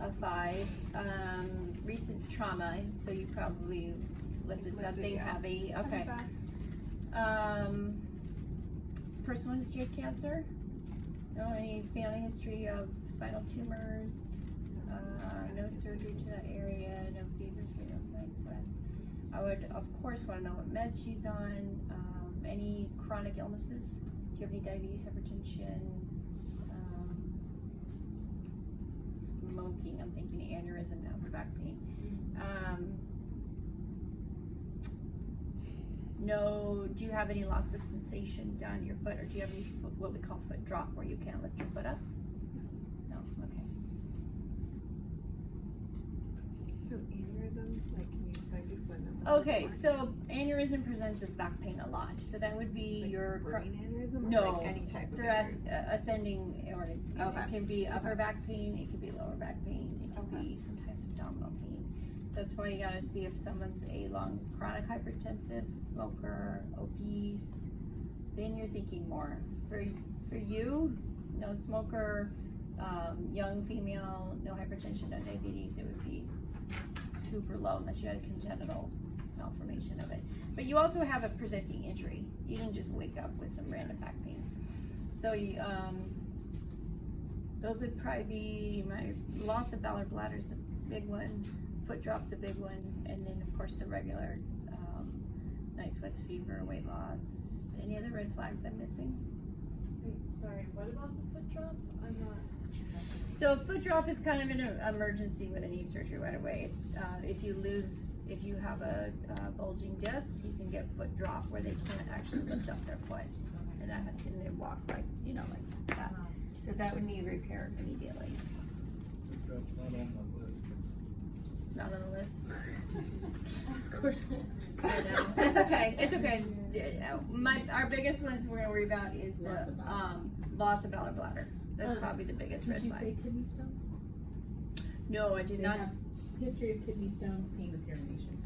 a 5. Recent trauma, so you probably lifted something heavy. Okay. Personal history of cancer? No, any family history of spinal tumors? No surgery to that area, no fevers, renals, night sweats. I would, of course, want to know what meds she's on. Any chronic illnesses? Do you have any diabetes, hypertension? Smoking, I'm thinking aneurysm now for back pain. No, do you have any loss of sensation down your foot, or do you have any foot, what we call foot drop, where you can't lift your foot up? No, okay. So aneurysm, like, can you just like explain that? Okay, so aneurysm presents as back pain a lot. So that would be Like your brain aneurysm, or no, like any type of ascending aortic. Okay. It can be upper back pain, it could be lower back pain, it could be sometimes abdominal pain. So that's why you gotta see if someone's a long chronic hypertensive, smoker, obese. Then you're thinking more. For you, no smoker, young female, no hypertension, no diabetes, it would be super low unless you had a congenital malformation of it. But you also have a presenting injury. You didn't just wake up with some random back pain. So you, those would probably be my loss of bowel or bladder is the big one, foot drop's a big one, and then of course the regular night sweats, fever, weight loss. Any other red flags I'm missing? Wait, sorry, what about the foot drop? I'm not. So foot drop is kind of an emergency when they need surgery right away. It's if you have a bulging disc, you can get foot drop where they can't actually lift up their foot, and that has to they walk like like that. So that would need repair immediately. It's not on the list. Of course. It's okay. It's okay. Our biggest ones we're gonna worry about is the loss of bowel or bladder. That's probably the biggest red flag. Did you say kidney stones? No, I did They not. have history of kidney stones, pain with urination.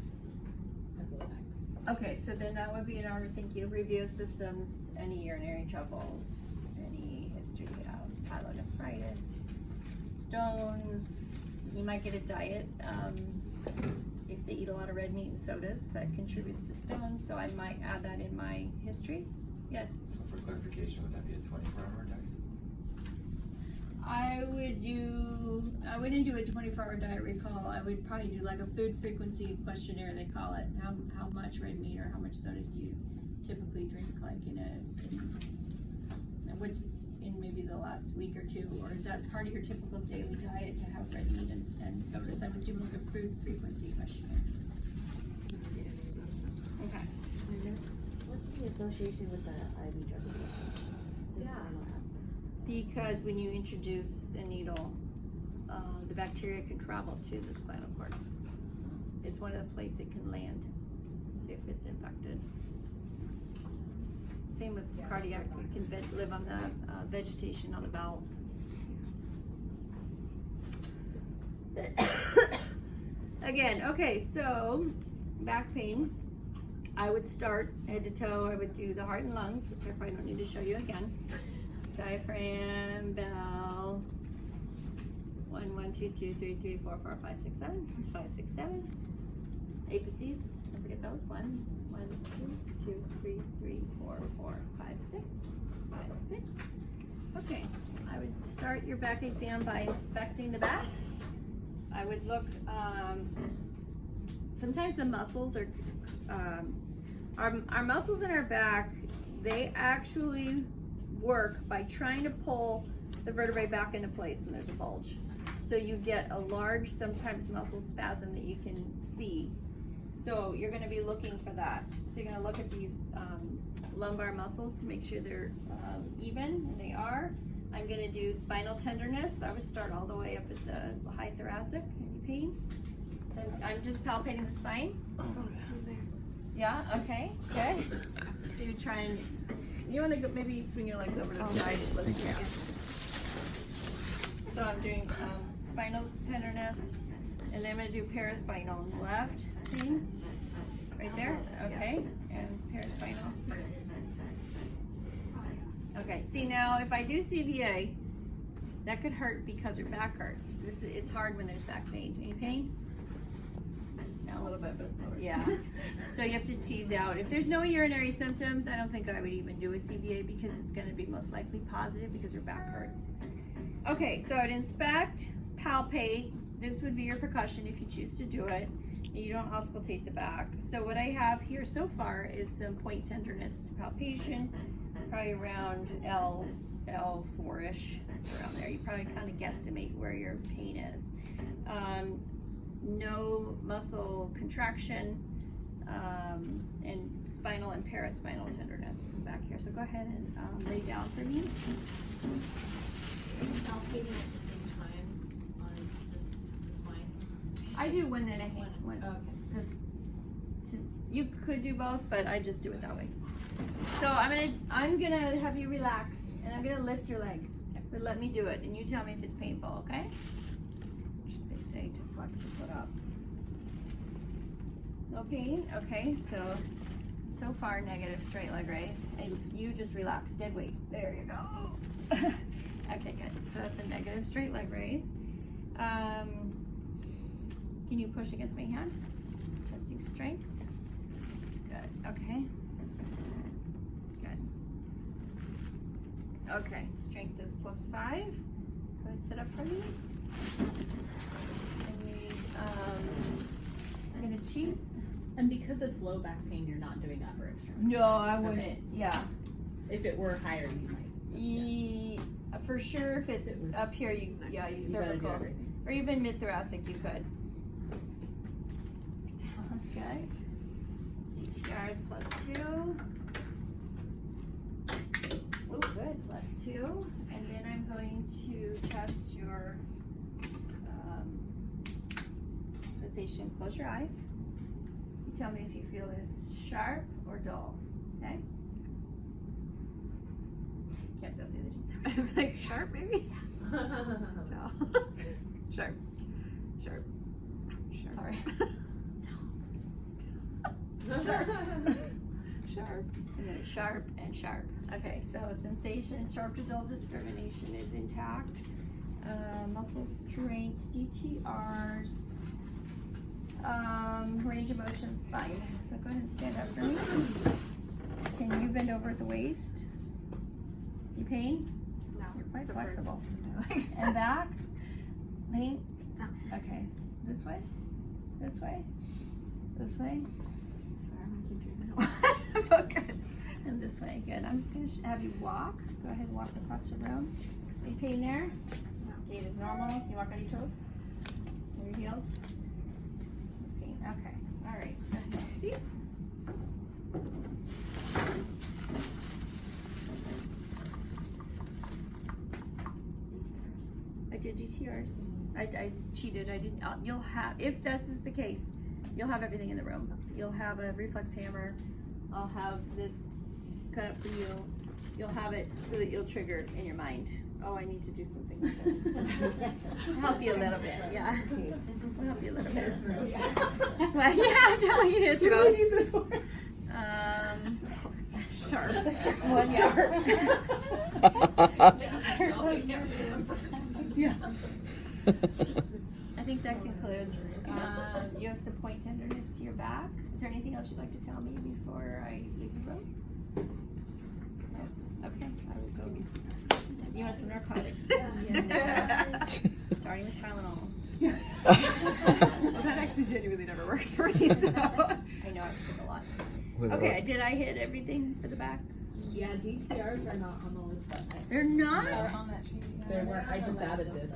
That's a fact. Okay, so then that would be in our thinking review of systems, any urinary trouble, any history of pyelonephritis, stones. You might get a diet if they eat a lot of red meat and sodas that contributes to stones. So I might add that in my history. Yes. So for clarification, would that be a 24-hour diet? I wouldn't do a 24-hour diet recall. I would probably do like a food frequency questionnaire, they call it. How much red meat or how much sodas do you typically drink, like in maybe the last week or two, or is that part of your typical daily diet to have red meat and sodas? I would do like a food frequency questionnaire. Okay. What's the association with the IV drug abuse? Spinal abscess. Because when you introduce a needle, the bacteria can travel to the spinal cord. It's one of the places it can land if it's infected. Same with cardiac, it can live on the vegetation on the valves. Again, okay, so back pain. I would start head to toe. I would do the heart and lungs, which I probably don't need to show you again. Diaphragm, bell. 1, 1, 2, 2, 3, 3, 4, 4, 5, 6, 7. 5, 6, 7. Apices. Don't forget those. 1, 1, 2, 2, 3, 3, 4, 4, 5, 6. 5, 6. Okay. I would start your back exam by inspecting the back. I would look. Sometimes the muscles are. Our muscles in our back, they actually work by trying to pull the vertebrae back into place when there's a bulge. So you get a large, sometimes muscle spasm that you can see. So you're going to be looking for that. So you're going to look at these lumbar muscles to make sure they're even, and they are. I'm going to do spinal tenderness. I would start all the way up at the high thoracic. Any pain? So I'm just palpating the spine. Yeah, okay, good. So you try and, you want to go, maybe swing your legs over to the side. Let's check it. So I'm doing spinal tenderness, and then I'm going to do paraspinal on the left. Pain, right there, okay, and paraspinal. Okay, see now, if I do CVA, That could hurt because your back hurts. It's hard when there's back pain. Any pain? A little bit, but it's not. Yeah. So you have to tease out. If there's no urinary symptoms, I don't think I would even do a CBA because it's going to be most likely positive because your back hurts. Okay, so I'd inspect, palpate. This would be your percussion if you choose to do it. And you don't auscultate the back. So what I have here so far is some point tenderness to palpation, probably around L4-ish, around there. You probably kind of guesstimate where your pain is. No muscle contraction, and spinal and paraspinal tenderness back here. So go ahead and lay down for me. Palpating at the same time on the spine. I do one and a hand, one, Okay. because you could do both, but I just do it that way. So I'm gonna have you relax, and I'm gonna lift your leg, but let me do it, and you tell me if it's painful, okay? They say to flex the foot up. No pain? Okay, so far negative straight leg raise. And you just relax, dead weight. There you go. Okay, good. So that's a negative straight leg raise. Can you push against my hand? Testing strength. Good, okay. Good. Okay, strength is +5. Go ahead and sit up for me. I'm gonna cheat. And because it's low back pain, you're not doing upper extremity. No, I wouldn't. Okay. Yeah. If it were higher, you might. For sure, if it's If it was- up here, you You gotta do cervical, everything. or even mid-thoracic, you could. Okay. DTRs +2. Oh, good, +2. And then I'm going to test your sensation. Close your eyes. You tell me if you feel this sharp or dull, okay? Can't feel the other two. It's like sharp, maybe? No. Sharp. Sharp. Sharp. Sorry. Sharp. And then sharp and sharp. Okay, so sensation, sharp to dull discrimination is intact. Muscle strength, DTRs, range of motion, spine. So go ahead and stand up for me. Can you bend over at the waist? You pain? No. You're quite except for flexible. my legs. And back? Pain? No. Okay, this way? This way? This way? Sorry, I'm gonna keep doing that. I feel good. And this way, good. I'm just gonna have you walk. Go ahead and walk across the room. Any pain there? No. Gait is normal. Can you walk on your toes? On your heels? No pain. Okay. All right. See? I did DTRs. I cheated. I didn't. You'll have, if this is the case, you'll have everything in the room. You'll have a reflex hammer. I'll have this cut up for you. You'll have it so that you'll trigger in your mind. Oh, I need to do something with this. Help you a little bit, yeah. We'll help you a little bit. Well, yeah, I'm telling you to throw. need this one. Sharp. One sharp. Yeah. I think that concludes. You have some point tenderness to your back. Is there anything else you'd like to tell me before I leave the room? No? Okay, I will go get some. You want some narcotics? Starting with Tylenol. Well, that actually genuinely never works for me, so. I know I took a lot. Okay, did I hit everything for the back? Yeah, DTRs are not on the list, but They're not? They're on that sheet. They weren't, I just added this.